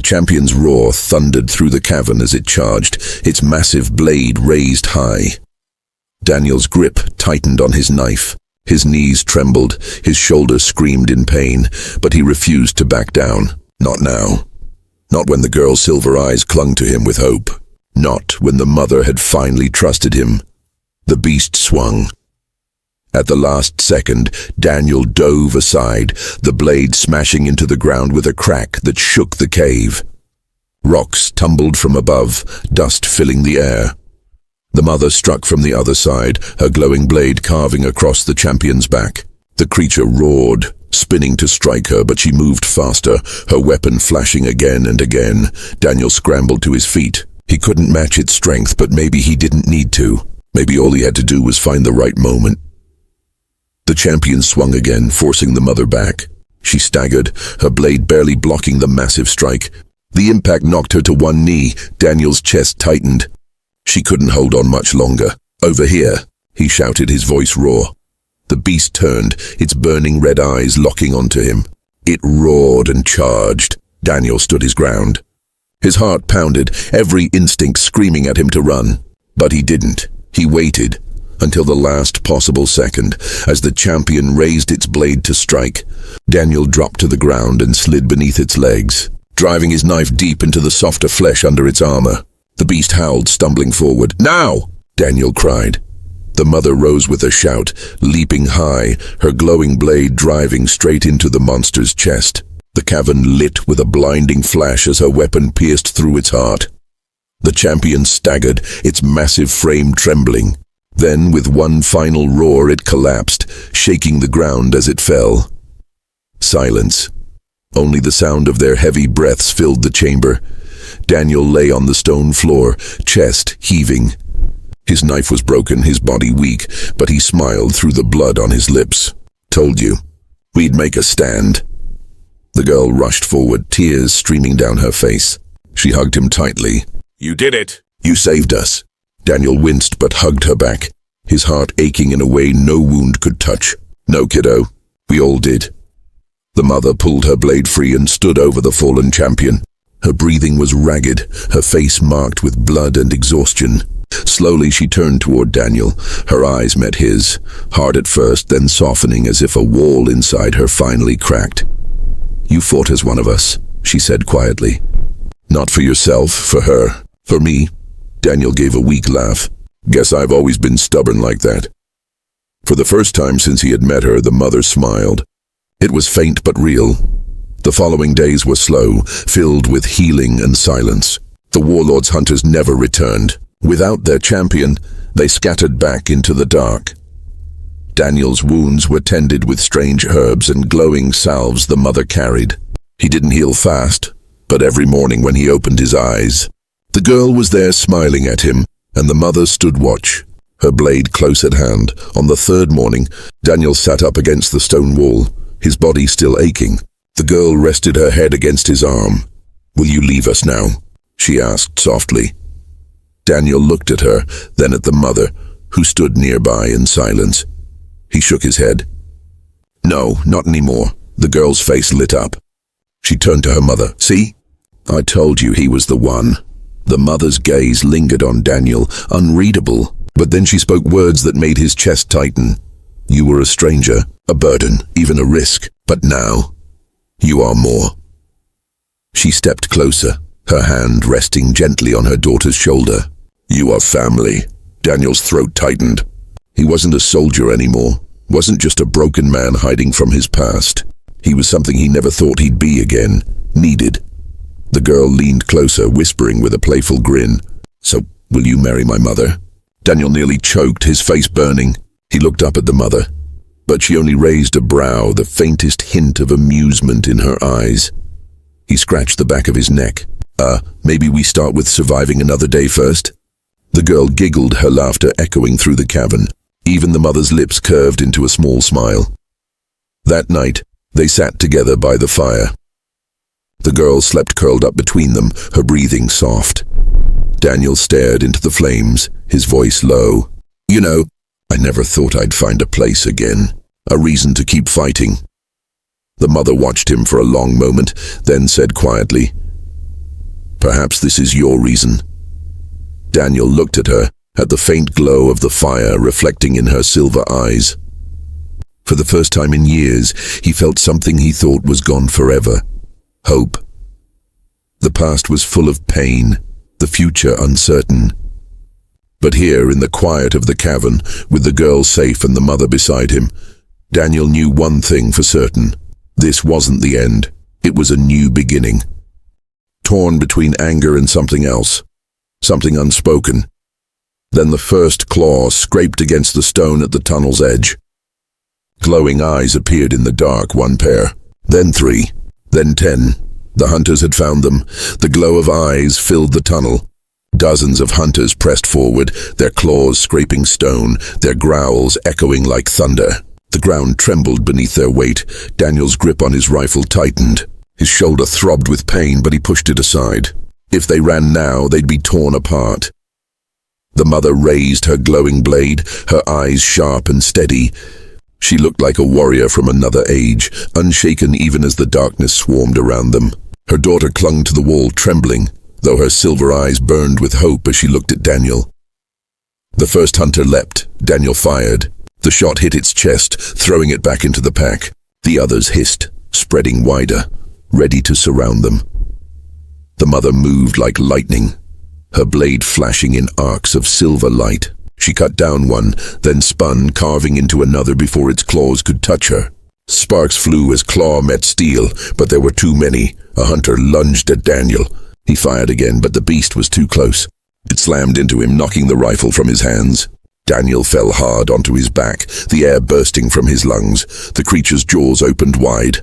The champion's roar thundered through the cavern as it charged, its massive blade raised high. Daniel's grip tightened on his knife. His knees trembled, his shoulders screamed in pain, but he refused to back down. Not now. Not when the girl's silver eyes clung to him with hope. Not when the mother had finally trusted him. The beast swung. At the last second, Daniel dove aside, the blade smashing into the ground with a crack that shook the cave. Rocks tumbled from above, dust filling the air. The mother struck from the other side, her glowing blade carving across the champion's back. The creature roared, spinning to strike her, but she moved faster, her weapon flashing again and again. Daniel scrambled to his feet. He couldn't match its strength, but maybe he didn't need to. Maybe all he had to do was find the right moment. The champion swung again, forcing the mother back. She staggered, her blade barely blocking the massive strike. The impact knocked her to one knee. Daniel's chest tightened. She couldn't hold on much longer. "Over here," he shouted, his voice raw. The beast turned, its burning red eyes locking onto him. It roared and charged. Daniel stood his ground. His heart pounded, every instinct screaming at him to run. But he didn't. He waited until the last possible second, as the champion raised its blade to strike. Daniel dropped to the ground and slid beneath its legs, driving his knife deep into the softer flesh under its armor. The beast howled, stumbling forward. "Now!" Daniel cried. The mother rose with a shout, leaping high, her glowing blade driving straight into the monster's chest. The cavern lit with a blinding flash as her weapon pierced through its heart. The champion staggered, its massive frame trembling. Then, with one final roar, it collapsed, shaking the ground as it fell. Silence. Only the sound of their heavy breaths filled the chamber. Daniel lay on the stone floor, chest heaving. His knife was broken, his body weak, but he smiled through the blood on his lips. "Told you. We'd make a stand." The girl rushed forward, tears streaming down her face. She hugged him tightly. "You did it. "You saved us." Daniel winced but hugged her back, his heart aching in a way no wound could touch. "No, kiddo. We all did." The mother pulled her blade free and stood over the fallen champion. Her breathing was ragged, her face marked with blood and exhaustion. Slowly she turned toward Daniel. Her eyes met his, hard at first, then softening as if a wall inside her finally cracked. "You fought as one of us," she said quietly. "Not for yourself, for her, for me." Daniel gave a weak laugh. "Guess I've always been stubborn like that." For the first time since he had met her, the mother smiled. It was faint but real. The following days were slow, filled with healing and silence. The warlord's hunters never returned. Without their champion, they scattered back into the dark. Daniel's wounds were tended with strange herbs and glowing salves the mother carried. He didn't heal fast, but every morning when he opened his eyes, the girl was there smiling at him, and the mother stood watch, her blade close at hand. On the third morning, Daniel sat up against the stone wall, his body still aching. The girl rested her head against his arm. "Will you leave us now?" she asked softly. Daniel looked at her, then at the mother, who stood nearby in silence. He shook his head. "No, not anymore." The girl's face lit up. She turned to her mother. "See? I told you he was the one." The mother's gaze lingered on Daniel, unreadable, but then she spoke words that made his chest tighten. "You were a stranger, a burden, even a risk, but now, you are more." She stepped closer, her hand resting gently on her daughter's shoulder. "You are family." Daniel's throat tightened. He wasn't a soldier anymore, wasn't just a broken man hiding from his past. He was something he never thought he'd be again, needed. The girl leaned closer, whispering with a playful grin. "So, will you marry my mother?" Daniel nearly choked, his face burning. He looked up at the mother, but she only raised a brow, the faintest hint of amusement in her eyes. He scratched the back of his neck. Maybe we start with surviving another day first?" The girl giggled, her laughter echoing through the cavern. Even the mother's lips curved into a small smile. That night, they sat together by the fire. The girl slept curled up between them, her breathing soft. Daniel stared into the flames, his voice low. "You know, I never thought I'd find a place again, a reason to keep fighting." The mother watched him for a long moment, then said quietly, Perhaps this is your reason." Daniel looked at her, at the faint glow of the fire reflecting in her silver eyes. For the first time in years, he felt something he thought was gone forever: hope. The past was full of pain, the future uncertain. But here, in the quiet of the cavern, with the girl safe and the mother beside him, Daniel knew one thing for certain. This wasn't the end. It was a new beginning. Torn between anger and something else, something unspoken. Then the first claw scraped against the stone at the tunnel's edge. Glowing eyes appeared in the dark, 1 pair, then 3, then 10. The hunters had found them. The glow of eyes filled the tunnel. Dozens of hunters pressed forward, their claws scraping stone, their growls echoing like thunder. The ground trembled beneath their weight. Daniel's grip on his rifle tightened. His shoulder throbbed with pain, but he pushed it aside. If they ran now, they'd be torn apart. The mother raised her glowing blade, her eyes sharp and steady. She looked like a warrior from another age, unshaken even as the darkness swarmed around them. Her daughter clung to the wall, trembling, though her silver eyes burned with hope as she looked at Daniel. The first hunter leapt. Daniel fired. The shot hit its chest, throwing it back into the pack. The others hissed, spreading wider, ready to surround them. The mother moved like lightning, her blade flashing in arcs of silver light. She cut down one, then spun, carving into another before its claws could touch her. Sparks flew as claw met steel, but there were too many. A hunter lunged at Daniel. He fired again, but the beast was too close. It slammed into him, knocking the rifle from his hands. Daniel fell hard onto his back, the air bursting from his lungs. The creature's jaws opened wide,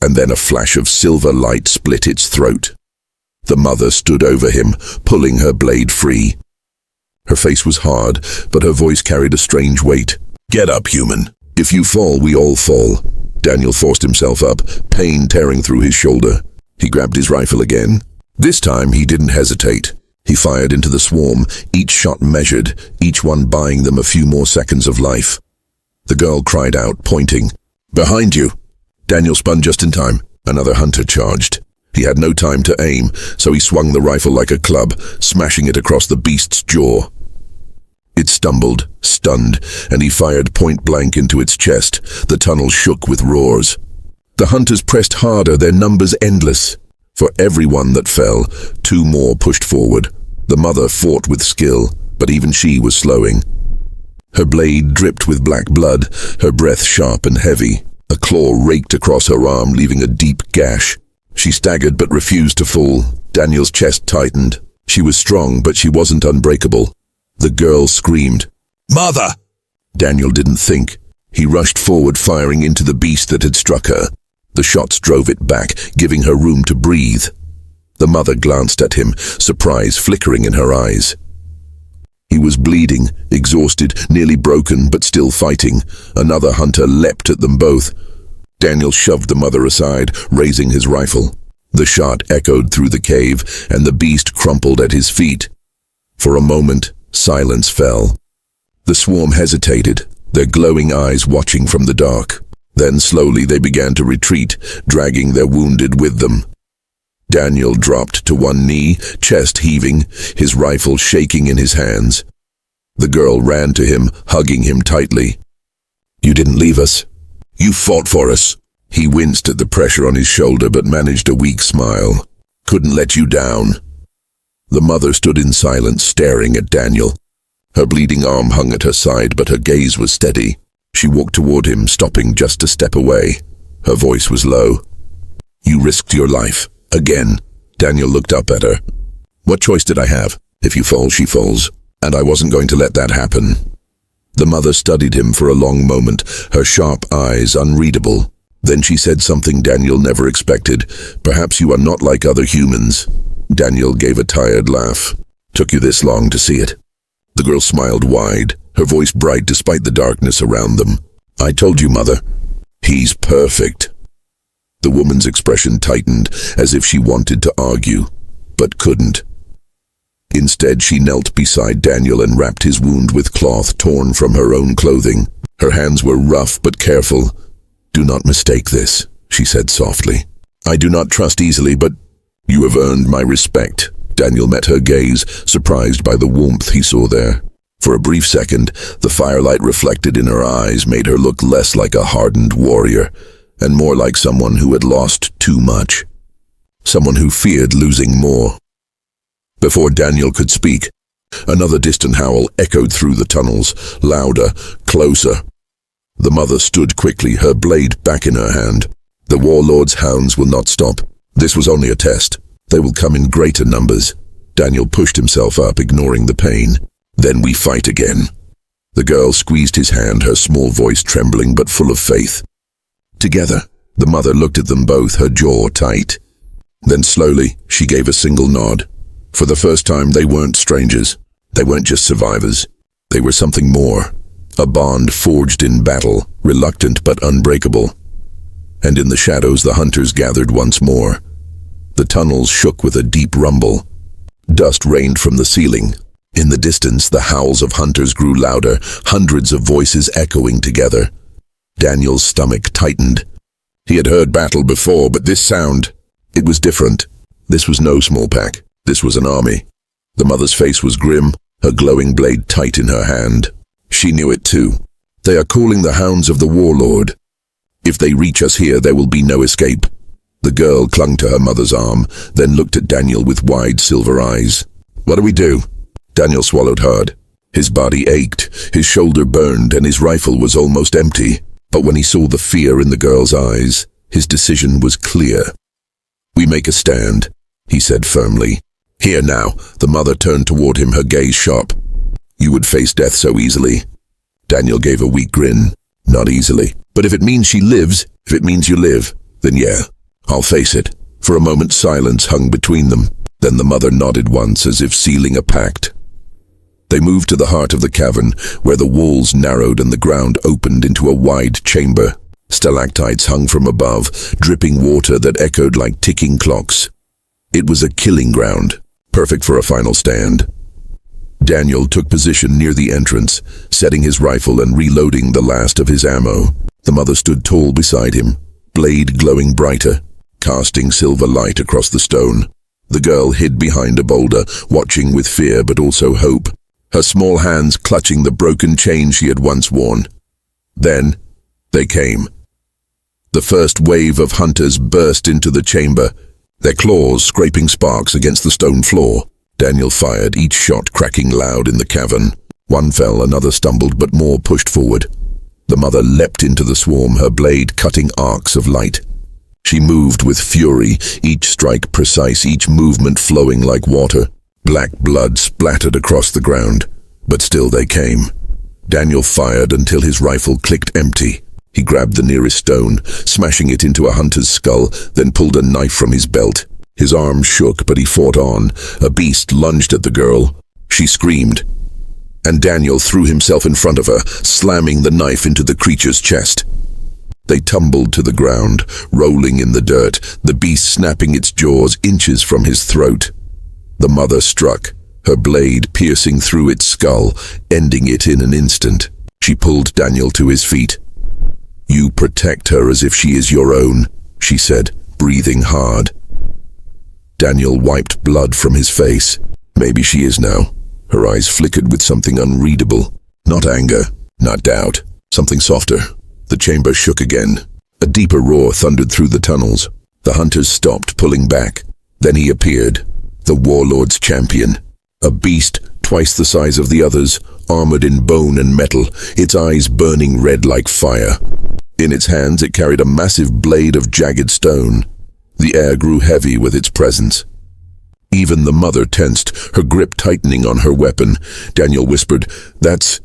and then a flash of silver light split its throat. The mother stood over him, pulling her blade free. Her face was hard, but her voice carried a strange weight. "Get up, human. If you fall, we all fall." Daniel forced himself up, pain tearing through his shoulder. He grabbed his rifle again. This time he didn't hesitate. He fired into the swarm, each shot measured, each one buying them a few more seconds of life. The girl cried out, pointing. "Behind you!" Daniel spun just in time. Another hunter charged. He had no time to aim, so he swung the rifle like a club, smashing it across the beast's jaw. It stumbled, stunned, and he fired point blank into its chest. The tunnel shook with roars. The hunters pressed harder, their numbers endless. For every one that fell, 2 more pushed forward. The mother fought with skill, but even she was slowing. Her blade dripped with black blood, her breath sharp and heavy. A claw raked across her arm, leaving a deep gash. She staggered but refused to fall. Daniel's chest tightened. She was strong, but she wasn't unbreakable. The girl screamed, "Mother!" Daniel didn't think. He rushed forward, firing into the beast that had struck her. The shots drove it back, giving her room to breathe. The mother glanced at him, surprise flickering in her eyes. He was bleeding, exhausted, nearly broken, but still fighting. Another hunter leapt at them both. Daniel shoved the mother aside, raising his rifle. The shot echoed through the cave, and the beast crumpled at his feet. For a moment, silence fell. The swarm hesitated, their glowing eyes watching from the dark. Then slowly they began to retreat, dragging their wounded with them. Daniel dropped to one knee, chest heaving, his rifle shaking in his hands. The girl ran to him, hugging him tightly. "You didn't leave us. You fought for us." He winced at the pressure on his shoulder, but managed a weak smile. "Couldn't let you down." The mother stood in silence, staring at Daniel. Her bleeding arm hung at her side, but her gaze was steady. She walked toward him, stopping just a step away. Her voice was low. "You risked your life. Again." Daniel looked up at her. "What choice did I have? If you fall, she falls. And I wasn't going to let that happen." The mother studied him for a long moment, her sharp eyes unreadable. Then she said something Daniel never expected. "Perhaps you are not like other humans." Daniel gave a tired laugh. "Took you this long to see it?" The girl smiled wide, her voice bright despite the darkness around them. "I told you, Mother. He's perfect." The woman's expression tightened, as if she wanted to argue, but couldn't. Instead, she knelt beside Daniel and wrapped his wound with cloth torn from her own clothing. Her hands were rough but careful. "Do not mistake this," she said softly. "I do not trust easily, but you have earned my respect." Daniel met her gaze, surprised by the warmth he saw there. For a brief second, the firelight reflected in her eyes made her look less like a hardened warrior, and more like someone who had lost too much. Someone who feared losing more. Before Daniel could speak, another distant howl echoed through the tunnels, louder, closer. The mother stood quickly, her blade back in her hand. The warlord's hounds will not stop. This was only a test. They will come in greater numbers. Daniel pushed himself up, ignoring the pain. Then we fight again. The girl squeezed his hand, her small voice trembling but full of faith. Together, the mother looked at them both, her jaw tight. Then slowly, she gave a single nod. For the first time, they weren't strangers. They weren't just survivors. They were something more. A bond forged in battle, reluctant but unbreakable. And in the shadows, the hunters gathered once more. The tunnels shook with a deep rumble. Dust rained from the ceiling. In the distance, the howls of hunters grew louder, hundreds of voices echoing together. Daniel's stomach tightened. He had heard battle before, but this sound, it was different. This was no small pack. This was an army. The mother's face was grim, her glowing blade tight in her hand. She knew it too. They are calling the hounds of the warlord. If they reach us here, there will be no escape. The girl clung to her mother's arm, then looked at Daniel with wide silver eyes. What do we do? Daniel swallowed hard. His body ached, his shoulder burned, and his rifle was almost empty. But when he saw the fear in the girl's eyes, his decision was clear. We make a stand, he said firmly. Here now, the mother turned toward him, her gaze sharp. You would face death so easily. Daniel gave a weak grin. Not easily. But if it means she lives, if it means you live, then yeah, I'll face it. For a moment silence hung between them. Then the mother nodded once as if sealing a pact. They moved to the heart of the cavern, where the walls narrowed and the ground opened into a wide chamber. Stalactites hung from above, dripping water that echoed like ticking clocks. It was a killing ground, perfect for a final stand. Daniel took position near the entrance, setting his rifle and reloading the last of his ammo. The mother stood tall beside him, blade glowing brighter, casting silver light across the stone. The girl hid behind a boulder, watching with fear but also hope, her small hands clutching the broken chain she had once worn. Then, they came. The first wave of hunters burst into the chamber, their claws scraping sparks against the stone floor. Daniel fired, each shot cracking loud in the cavern. One fell, another stumbled, but more pushed forward. The mother leapt into the swarm, her blade cutting arcs of light. She moved with fury, each strike precise, each movement flowing like water. Black blood splattered across the ground, but still they came. Daniel fired until his rifle clicked empty. He grabbed the nearest stone, smashing it into a hunter's skull, then pulled a knife from his belt. His arm shook, but he fought on. A beast lunged at the girl. She screamed, and Daniel threw himself in front of her, slamming the knife into the creature's chest. They tumbled to the ground, rolling in the dirt, the beast snapping its jaws inches from his throat. The mother struck, her blade piercing through its skull, ending it in an instant. She pulled Daniel to his feet. You protect her as if she is your own, she said, breathing hard. Daniel wiped blood from his face. Maybe she is now. Her eyes flickered with something unreadable. Not anger, not doubt, something softer. The chamber shook again. A deeper roar thundered through the tunnels. The hunters stopped, pulling back. Then he appeared, the warlord's champion. A beast twice the size of the others, armored in bone and metal, its eyes burning red like fire. In its hands it carried a massive blade of jagged stone. The air grew heavy with its presence. Even the mother tensed, her grip tightening on her weapon. Daniel whispered, That's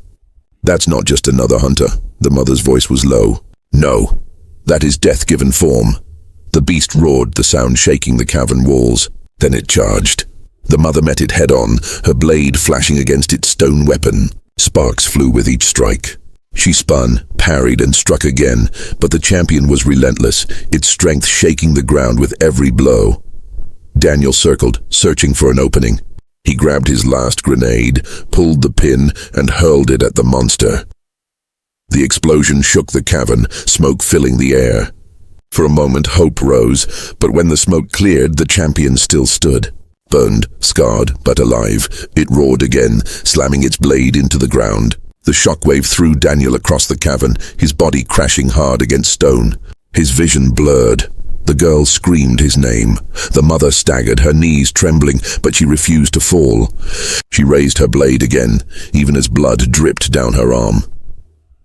not just another hunter." The mother's voice was low. "No, that is death given form." The beast roared, the sound shaking the cavern walls. Then it charged. The mother met it head-on, her blade flashing against its stone weapon. Sparks flew with each strike. She spun, parried, and struck again, but the champion was relentless, its strength shaking the ground with every blow. Daniel circled, searching for an opening. He grabbed his last grenade, pulled the pin, and hurled it at the monster. The explosion shook the cavern, smoke filling the air. For a moment, hope rose, but when the smoke cleared, the champion still stood. Burned, scarred, but alive, it roared again, slamming its blade into the ground. The shockwave threw Daniel across the cavern, his body crashing hard against stone. His vision blurred. The girl screamed his name. The mother staggered, her knees trembling, but she refused to fall. She raised her blade again, even as blood dripped down her arm.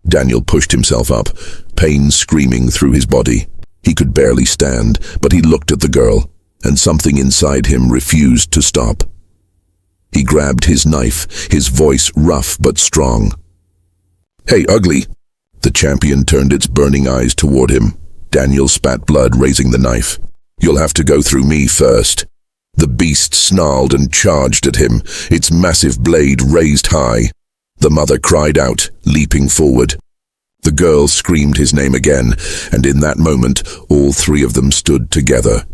Daniel pushed himself up, pain screaming through his body. He could barely stand, but he looked at the girl, and something inside him refused to stop. He grabbed his knife, his voice rough but strong. "Hey, ugly!" The champion turned its burning eyes toward him. Daniel spat blood, raising the knife. "You'll have to go through me first." The beast snarled and charged at him, its massive blade raised high. The mother cried out, leaping forward. The girl screamed his name again, and in that moment, all three of them stood together.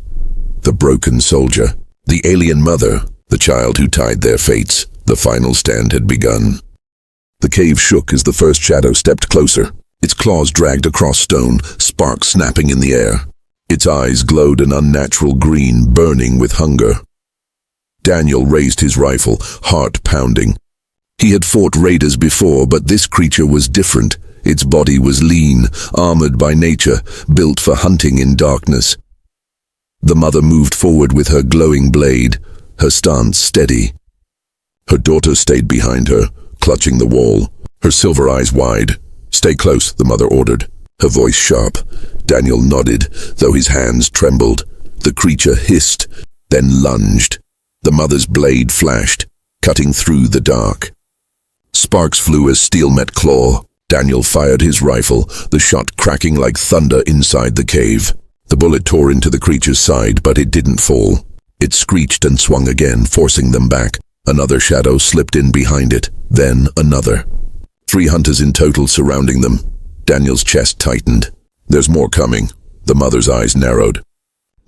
The broken soldier, the alien mother, the child who tied their fates. The final stand had begun. The cave shook as the first shadow stepped closer. Its claws dragged across stone, sparks snapping in the air. Its eyes glowed an unnatural green, burning with hunger. Daniel raised his rifle, heart pounding. He had fought raiders before, but this creature was different. Its body was lean, armored by nature, built for hunting in darkness. The mother moved forward with her glowing blade, her stance steady. Her daughter stayed behind her, clutching the wall, her silver eyes wide. "Stay close," the mother ordered, her voice sharp. Daniel nodded, though his hands trembled. The creature hissed, then lunged. The mother's blade flashed, cutting through the dark. Sparks flew as steel met claw. Daniel fired his rifle, the shot cracking like thunder inside the cave. The bullet tore into the creature's side, but it didn't fall. It screeched and swung again, forcing them back. Another shadow slipped in behind it, then another. 3 hunters in total surrounding them. Daniel's chest tightened. "There's more coming." The mother's eyes narrowed.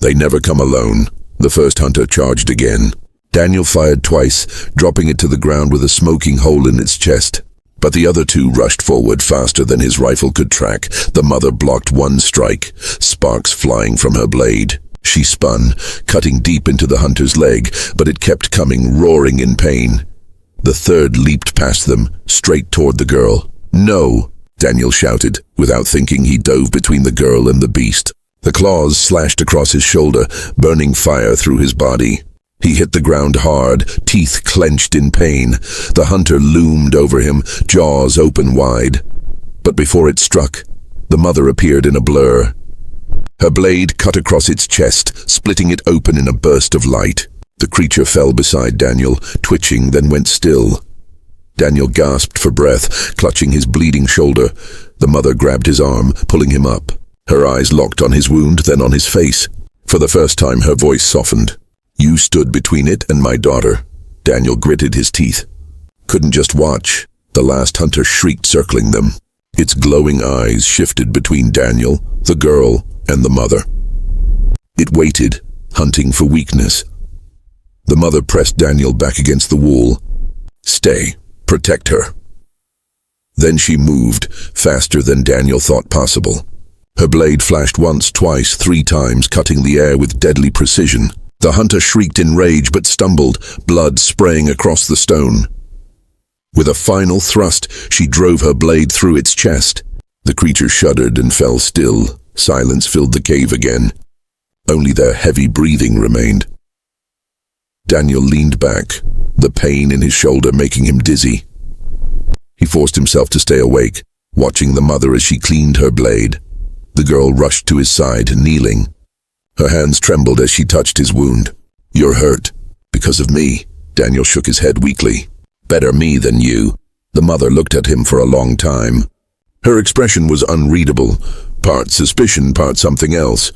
"They never come alone." The first hunter charged again. Daniel fired twice, dropping it to the ground with a smoking hole in its chest. But the other 2 rushed forward faster than his rifle could track. The mother blocked one strike, sparks flying from her blade. She spun, cutting deep into the hunter's leg, but it kept coming, roaring in pain. The third leaped past them, straight toward the girl. "No!" Daniel shouted. Without thinking, he dove between the girl and the beast. The claws slashed across his shoulder, burning fire through his body. He hit the ground hard, teeth clenched in pain. The hunter loomed over him, jaws open wide. But before it struck, the mother appeared in a blur. Her blade cut across its chest, splitting it open in a burst of light. The creature fell beside Daniel, twitching, then went still. Daniel gasped for breath, clutching his bleeding shoulder. The mother grabbed his arm, pulling him up. Her eyes locked on his wound, then on his face. For the first time, her voice softened. "You stood between it and my daughter." Daniel gritted his teeth. "Couldn't just watch." The last hunter shrieked, circling them. Its glowing eyes shifted between Daniel, the girl, and the mother. It waited, hunting for weakness. The mother pressed Daniel back against the wall. "Stay. Protect her." Then she moved, faster than Daniel thought possible. Her blade flashed once, twice, 3 times, cutting the air with deadly precision. The hunter shrieked in rage but stumbled, blood spraying across the stone. With a final thrust, she drove her blade through its chest. The creature shuddered and fell still. Silence filled the cave again. Only their heavy breathing remained. Daniel leaned back, the pain in his shoulder making him dizzy. He forced himself to stay awake, watching the mother as she cleaned her blade. The girl rushed to his side, kneeling. Her hands trembled as she touched his wound. "You're hurt. Because of me." Daniel shook his head weakly. "Better me than you." The mother looked at him for a long time. Her expression was unreadable, part suspicion, part something else.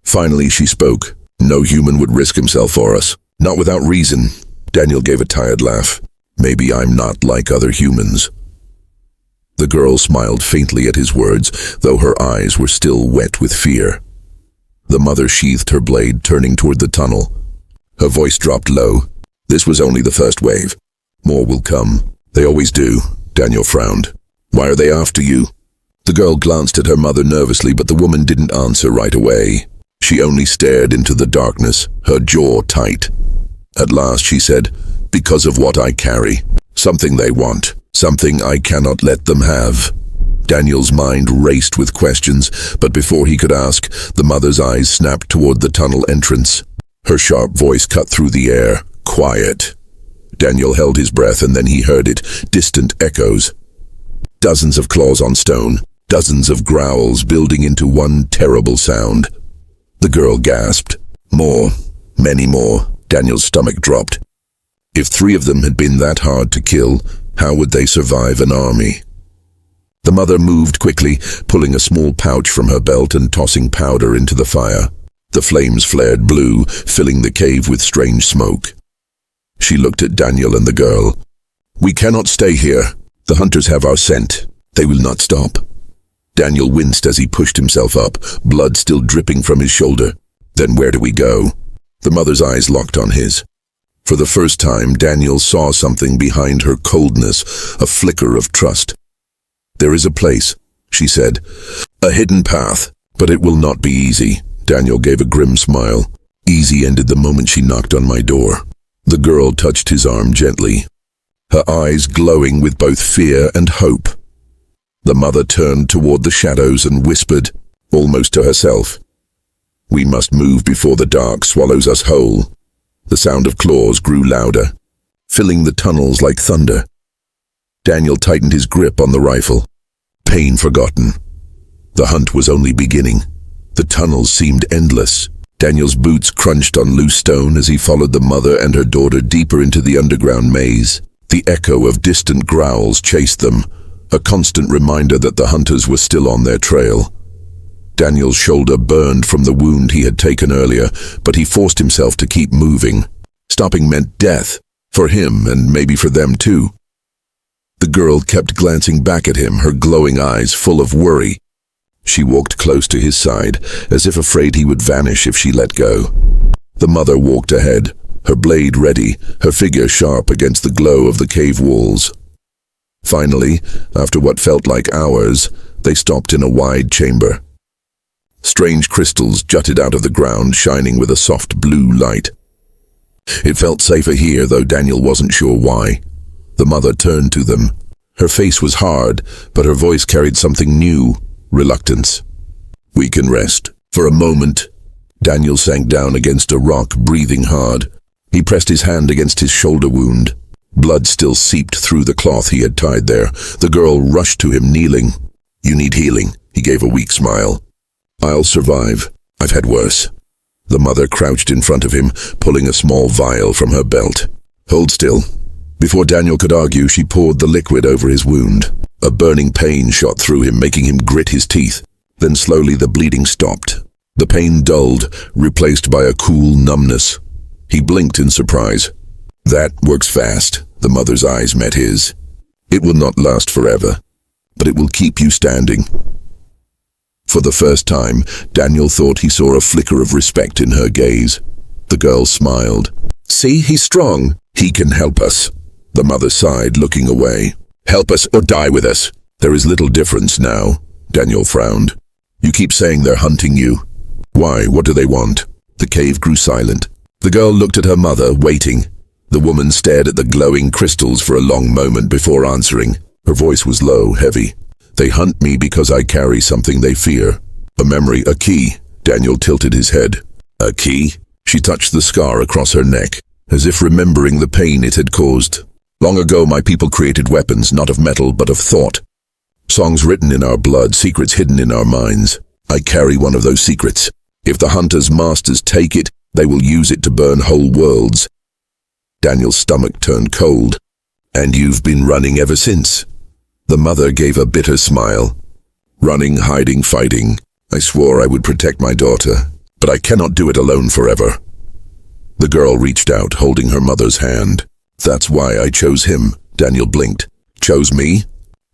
Finally she spoke. "No human would risk himself for us. Not without reason." Daniel gave a tired laugh. "Maybe I'm not like other humans." The girl smiled faintly at his words, though her eyes were still wet with fear. The mother sheathed her blade, turning toward the tunnel. Her voice dropped low. "This was only the first wave. More will come." "They always do." Daniel frowned. "Why are they after you?" The girl glanced at her mother nervously, but the woman didn't answer right away. She only stared into the darkness, her jaw tight. At last she said, "Because of what I carry. Something they want. Something I cannot let them have." Daniel's mind raced with questions, but before he could ask, the mother's eyes snapped toward the tunnel entrance. Her sharp voice cut through the air. "Quiet." Daniel held his breath, and then he heard it, distant echoes. Dozens of claws on stone, dozens of growls building into one terrible sound. The girl gasped. More, many more. Daniel's stomach dropped. If 3 of them had been that hard to kill, how would they survive an army? The mother moved quickly, pulling a small pouch from her belt and tossing powder into the fire. The flames flared blue, filling the cave with strange smoke. She looked at Daniel and the girl. "We cannot stay here. The hunters have our scent. They will not stop." Daniel winced as he pushed himself up, blood still dripping from his shoulder. "Then where do we go?" The mother's eyes locked on his. For the first time, Daniel saw something behind her coldness, a flicker of trust. "There is a place," she said. "A hidden path, but it will not be easy." Daniel gave a grim smile. "Easy ended the moment she knocked on my door." The girl touched his arm gently, her eyes glowing with both fear and hope. The mother turned toward the shadows and whispered, almost to herself, "We must move before the dark swallows us whole." The sound of claws grew louder, filling the tunnels like thunder. Daniel tightened his grip on the rifle, pain forgotten. The hunt was only beginning. The tunnels seemed endless. Daniel's boots crunched on loose stone as he followed the mother and her daughter deeper into the underground maze. The echo of distant growls chased them, a constant reminder that the hunters were still on their trail. Daniel's shoulder burned from the wound he had taken earlier, but he forced himself to keep moving. Stopping meant death, for him and maybe for them too. The girl kept glancing back at him, her glowing eyes full of worry. She walked close to his side, as if afraid he would vanish if she let go. The mother walked ahead, her blade ready, her figure sharp against the glow of the cave walls. Finally, after what felt like hours, they stopped in a wide chamber. Strange crystals jutted out of the ground, shining with a soft blue light. It felt safer here, though Daniel wasn't sure why. The mother turned to them. Her face was hard, but her voice carried something new, reluctance. "We can rest. For a moment." Daniel sank down against a rock, breathing hard. He pressed his hand against his shoulder wound. Blood still seeped through the cloth he had tied there. The girl rushed to him, kneeling. "You need healing." He gave a weak smile. "I'll survive. I've had worse." The mother crouched in front of him, pulling a small vial from her belt. "Hold still." Before Daniel could argue, she poured the liquid over his wound. A burning pain shot through him, making him grit his teeth. Then slowly the bleeding stopped. The pain dulled, replaced by a cool numbness. He blinked in surprise. "That works fast." The mother's eyes met his. "It will not last forever, but it will keep you standing." For the first time, Daniel thought he saw a flicker of respect in her gaze. The girl smiled. "See, he's strong. He can help us." The mother sighed, looking away. "Help us or die with us." "There is little difference now." Daniel frowned. "You keep saying they're hunting you. Why? What do they want?" The cave grew silent. The girl looked at her mother, waiting. The woman stared at the glowing crystals for a long moment before answering. Her voice was low, heavy. "They hunt me because I carry something they fear. A memory, a key." Daniel tilted his head. "A key?" She touched the scar across her neck, as if remembering the pain it had caused. "Long ago my people created weapons, not of metal, but of thought. Songs written in our blood, secrets hidden in our minds. I carry one of those secrets. If the hunter's masters take it, they will use it to burn whole worlds." Daniel's stomach turned cold. "And you've been running ever since?" The mother gave a bitter smile. "Running, hiding, fighting. I swore I would protect my daughter, but I cannot do it alone forever." The girl reached out, holding her mother's hand. "That's why I chose him." Daniel blinked. "Chose me?"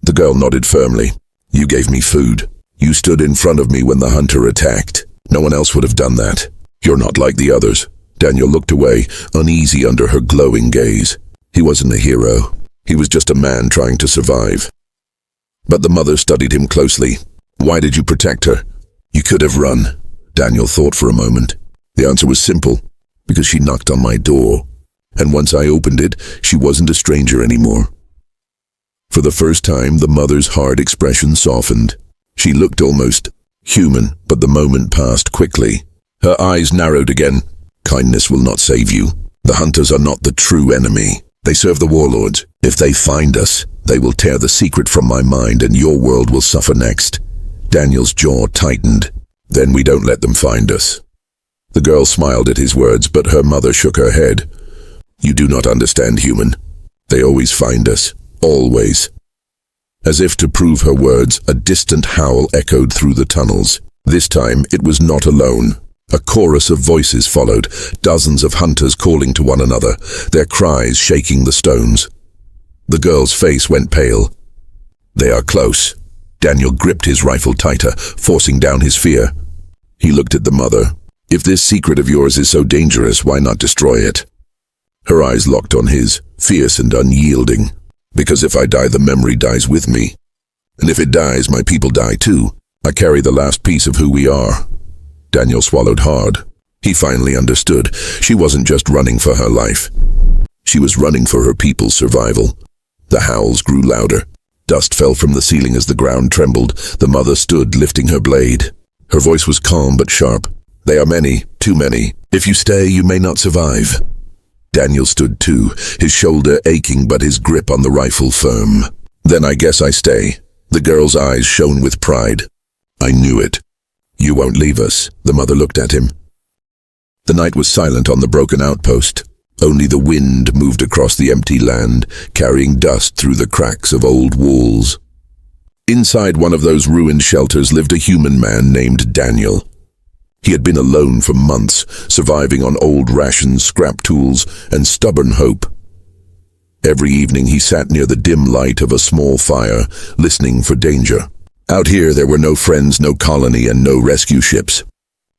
The girl nodded firmly. "You gave me food. You stood in front of me when the hunter attacked. No one else would have done that. You're not like the others." Daniel looked away, uneasy under her glowing gaze. He wasn't a hero. He was just a man trying to survive. But the mother studied him closely. "Why did you protect her?" "You could have run." Daniel thought for a moment. The answer was simple. "Because she knocked on my door." And once I opened it, she wasn't a stranger anymore. For the first time, the mother's hard expression softened. She looked almost human, but the moment passed quickly. Her eyes narrowed again. Kindness will not save you. The hunters are not the true enemy. They serve the warlords. If they find us, they will tear the secret from my mind and your world will suffer next. Daniel's jaw tightened. Then we don't let them find us. The girl smiled at his words, but her mother shook her head. You do not understand, human. They always find us. Always. As if to prove her words, a distant howl echoed through the tunnels. This time, it was not alone. A chorus of voices followed, dozens of hunters calling to one another, their cries shaking the stones. The girl's face went pale. They are close. Daniel gripped his rifle tighter, forcing down his fear. He looked at the mother. If this secret of yours is so dangerous, why not destroy it? Her eyes locked on his, fierce and unyielding. Because if I die, the memory dies with me. And if it dies, my people die too. I carry the last piece of who we are. Daniel swallowed hard. He finally understood. She wasn't just running for her life. She was running for her people's survival. The howls grew louder. Dust fell from the ceiling as the ground trembled. The mother stood, lifting her blade. Her voice was calm but sharp. They are many, too many. If you stay, you may not survive. Daniel stood too, his shoulder aching but his grip on the rifle firm. Then I guess I stay. The girl's eyes shone with pride. I knew it. You won't leave us. The mother looked at him. The night was silent on the broken outpost. Only the wind moved across the empty land, carrying dust through the cracks of old walls. Inside one of those ruined shelters lived a human man named Daniel. He had been alone for months, surviving on old rations, scrap tools, and stubborn hope. Every evening he sat near the dim light of a small fire, listening for danger. Out here there were no friends, no colony, and no rescue ships.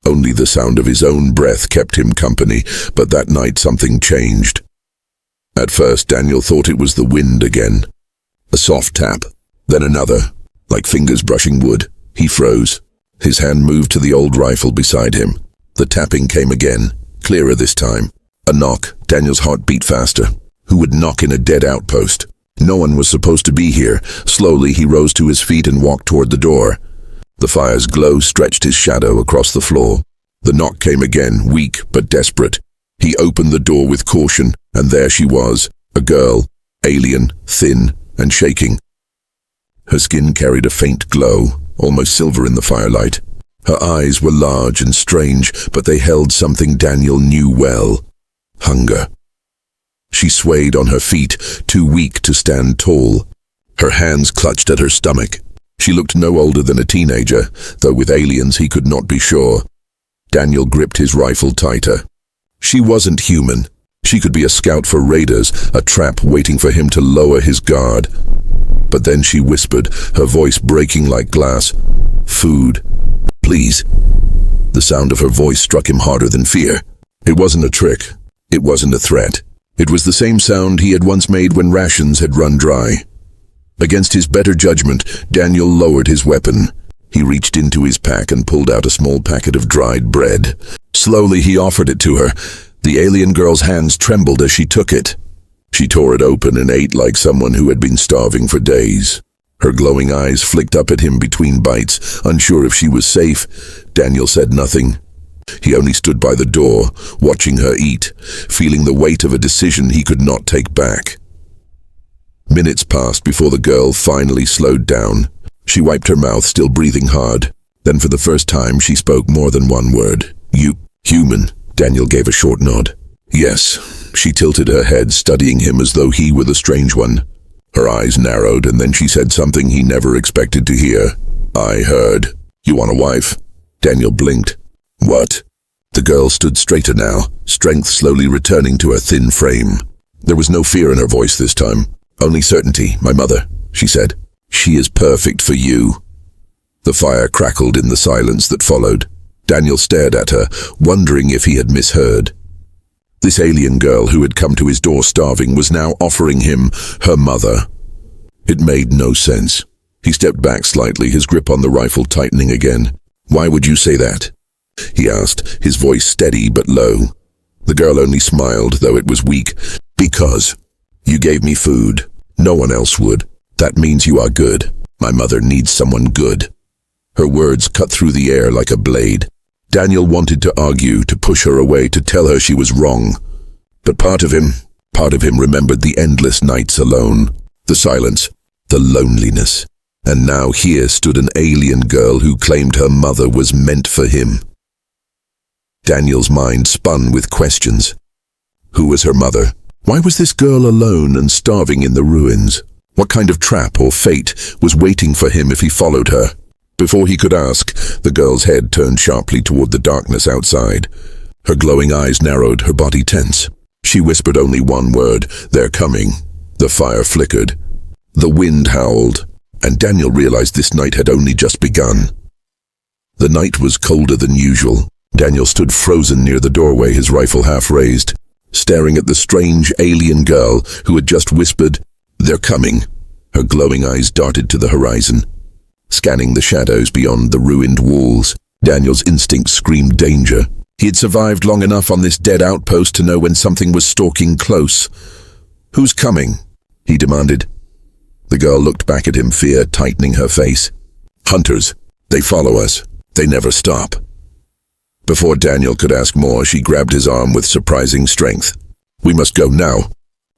Only the sound of his own breath kept him company, but that night something changed. At first Daniel thought it was the wind again. A soft tap, then another, like fingers brushing wood. He froze. His hand moved to the old rifle beside him. The tapping came again, clearer this time. A knock. Daniel's heart beat faster. Who would knock in a dead outpost? No one was supposed to be here. Slowly he rose to his feet and walked toward the door. The fire's glow stretched his shadow across the floor. The knock came again, weak but desperate. He opened the door with caution, and there she was, a girl, alien, thin, and shaking. Her skin carried a faint glow, almost silver in the firelight. Her eyes were large and strange, but they held something Daniel knew well: hunger. She swayed on her feet, too weak to stand tall. Her hands clutched at her stomach. She looked no older than a teenager, though with aliens he could not be sure. Daniel gripped his rifle tighter. She wasn't human. She could be a scout for raiders, a trap waiting for him to lower his guard. But then she whispered, her voice breaking like glass. Food. Please. The sound of her voice struck him harder than fear. It wasn't a trick. It wasn't a threat. It was the same sound he had once made when rations had run dry. Against his better judgment, Daniel lowered his weapon. He reached into his pack and pulled out a small packet of dried bread. Slowly he offered it to her. The alien girl's hands trembled as she took it. She tore it open and ate like someone who had been starving for days. Her glowing eyes flicked up at him between bites, unsure if she was safe. Daniel said nothing. He only stood by the door, watching her eat, feeling the weight of a decision he could not take back. Minutes passed before the girl finally slowed down. She wiped her mouth, still breathing hard. Then for the first time she spoke more than one word. You, human. Daniel gave a short nod. Yes. She tilted her head, studying him as though he were the strange one. Her eyes narrowed, and then she said something he never expected to hear. I heard. You want a wife? Daniel blinked. What? The girl stood straighter now, strength slowly returning to her thin frame. There was no fear in her voice this time. Only certainty. My mother, she said. She is perfect for you. The fire crackled in the silence that followed. Daniel stared at her, wondering if he had misheard. This alien girl who had come to his door starving was now offering him her mother. It made no sense. He stepped back slightly, his grip on the rifle tightening again. Why would you say that? He asked, his voice steady but low. The girl only smiled, though it was weak. Because you gave me food. No one else would. That means you are good. My mother needs someone good. Her words cut through the air like a blade. Daniel wanted to argue, to push her away, to tell her she was wrong. But part of him remembered the endless nights alone, the silence, the loneliness. And now here stood an alien girl who claimed her mother was meant for him. Daniel's mind spun with questions. Who was her mother? Why was this girl alone and starving in the ruins? What kind of trap or fate was waiting for him if he followed her? Before he could ask, the girl's head turned sharply toward the darkness outside. Her glowing eyes narrowed, her body tense. She whispered only one word, "They're coming." The fire flickered. The wind howled, and Daniel realized this night had only just begun. The night was colder than usual. Daniel stood frozen near the doorway, his rifle half raised, staring at the strange alien girl who had just whispered, "They're coming." Her glowing eyes darted to the horizon, scanning the shadows beyond the ruined walls. Daniel's instincts screamed danger. He had survived long enough on this dead outpost to know when something was stalking close. "Who's coming?" he demanded. The girl looked back at him, fear tightening her face. "Hunters. They follow us. They never stop." Before Daniel could ask more, she grabbed his arm with surprising strength. "We must go now."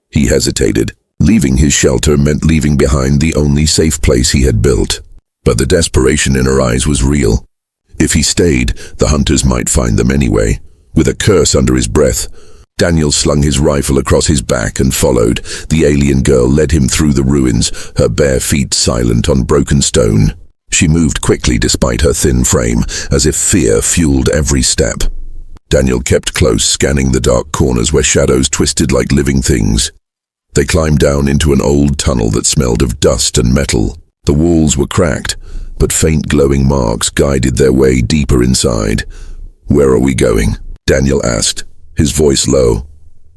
He hesitated. Leaving his shelter meant leaving behind the only safe place he had built. But the desperation in her eyes was real. If he stayed, the hunters might find them anyway. With a curse under his breath, Daniel slung his rifle across his back and followed. The alien girl led him through the ruins, her bare feet silent on broken stone. She moved quickly despite her thin frame, as if fear fueled every step. Daniel kept close, scanning the dark corners where shadows twisted like living things. They climbed down into an old tunnel that smelled of dust and metal. The walls were cracked, but faint glowing marks guided their way deeper inside. "Where are we going?" Daniel asked, his voice low.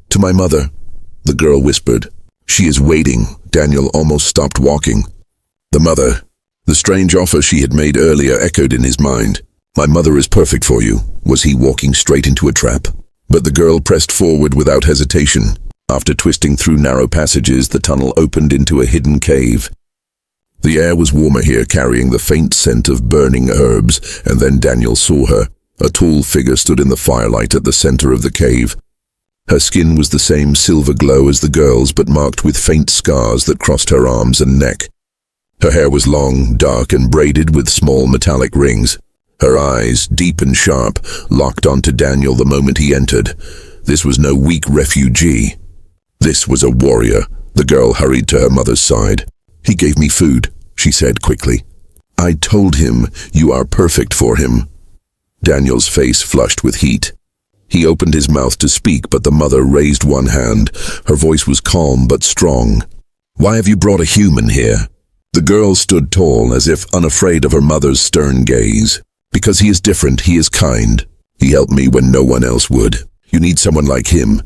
"To my mother," the girl whispered. "She is waiting." Daniel almost stopped walking. The mother. The strange offer she had made earlier echoed in his mind. "My mother is perfect for you." Was he walking straight into a trap? But the girl pressed forward without hesitation. After twisting through narrow passages, the tunnel opened into a hidden cave. The air was warmer here, carrying the faint scent of burning herbs, and then Daniel saw her. A tall figure stood in the firelight at the center of the cave. Her skin was the same silver glow as the girl's, but marked with faint scars that crossed her arms and neck. Her hair was long, dark, and braided with small metallic rings. Her eyes, deep and sharp, locked onto Daniel the moment he entered. This was no weak refugee. This was a warrior. The girl hurried to her mother's side. "He gave me food," she said quickly. "I told him you are perfect for him." Daniel's face flushed with heat. He opened his mouth to speak, but the mother raised one hand. Her voice was calm but strong. "Why have you brought a human here?" The girl stood tall, as if unafraid of her mother's stern gaze. "Because he is different, he is kind. He helped me when no one else would. You need someone like him."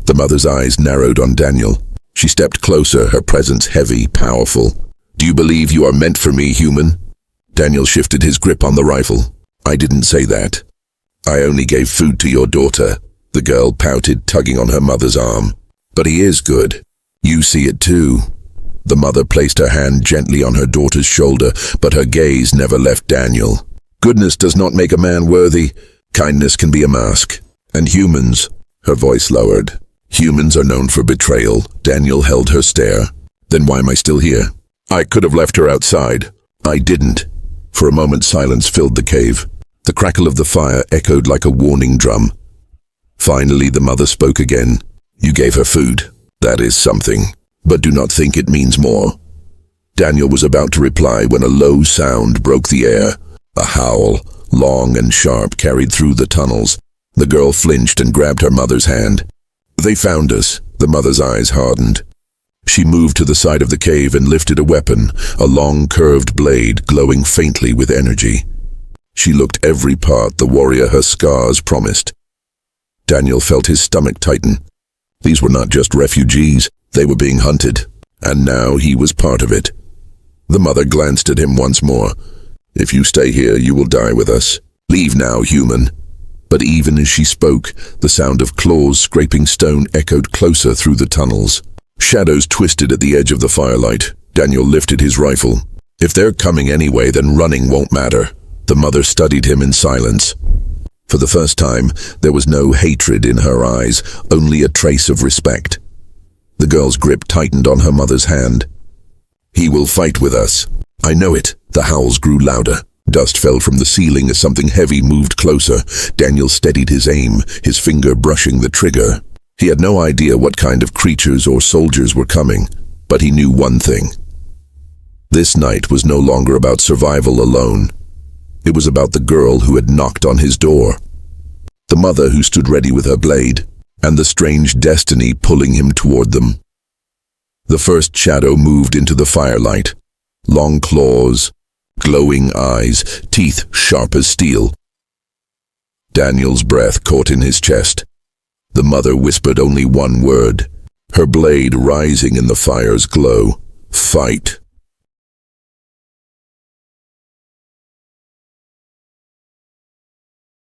The mother's eyes narrowed on Daniel. She stepped closer, her presence heavy, powerful. "Do you believe you are meant for me, human?" Daniel shifted his grip on the rifle. "I didn't say that. I only gave food to your daughter." The girl pouted, tugging on her mother's arm. "But he is good. You see it too." The mother placed her hand gently on her daughter's shoulder, but her gaze never left Daniel. "Goodness does not make a man worthy. Kindness can be a mask. And humans," her voice lowered, "humans are known for betrayal." Daniel held her stare. "Then why am I still here? I could have left her outside." "I didn't." For a moment silence filled the cave. The crackle of the fire echoed like a warning drum. Finally the mother spoke again. "You gave her food. That is something. But do not think it means more." Daniel was about to reply when a low sound broke the air. A howl, long and sharp, carried through the tunnels. The girl flinched and grabbed her mother's hand. "They found us." The mother's eyes hardened. She moved to the side of the cave and lifted a weapon, a long curved blade glowing faintly with energy. She looked every part the warrior her scars promised. Daniel felt his stomach tighten. These were not just refugees. They were being hunted, and now he was part of it. The mother glanced at him once more. "If you stay here, you will die with us. Leave now, human." But even as she spoke, the sound of claws scraping stone echoed closer through the tunnels. Shadows twisted at the edge of the firelight. Daniel lifted his rifle. If they're coming anyway, then running won't matter. The mother studied him in silence. For the first time, there was no hatred in her eyes, only a trace of respect. The girl's grip tightened on her mother's hand. "He will fight with us." "I know it." The howls grew louder. Dust fell from the ceiling as something heavy moved closer. Daniel steadied his aim, his finger brushing the trigger. He had no idea what kind of creatures or soldiers were coming, but he knew one thing. This night was no longer about survival alone. It was about the girl who had knocked on his door, the mother who stood ready with her blade, and the strange destiny pulling him toward them. The first shadow moved into the firelight. Long claws, glowing eyes, teeth sharp as steel. Daniel's breath caught in his chest. The mother whispered only one word, her blade rising in the fire's glow. "Fight."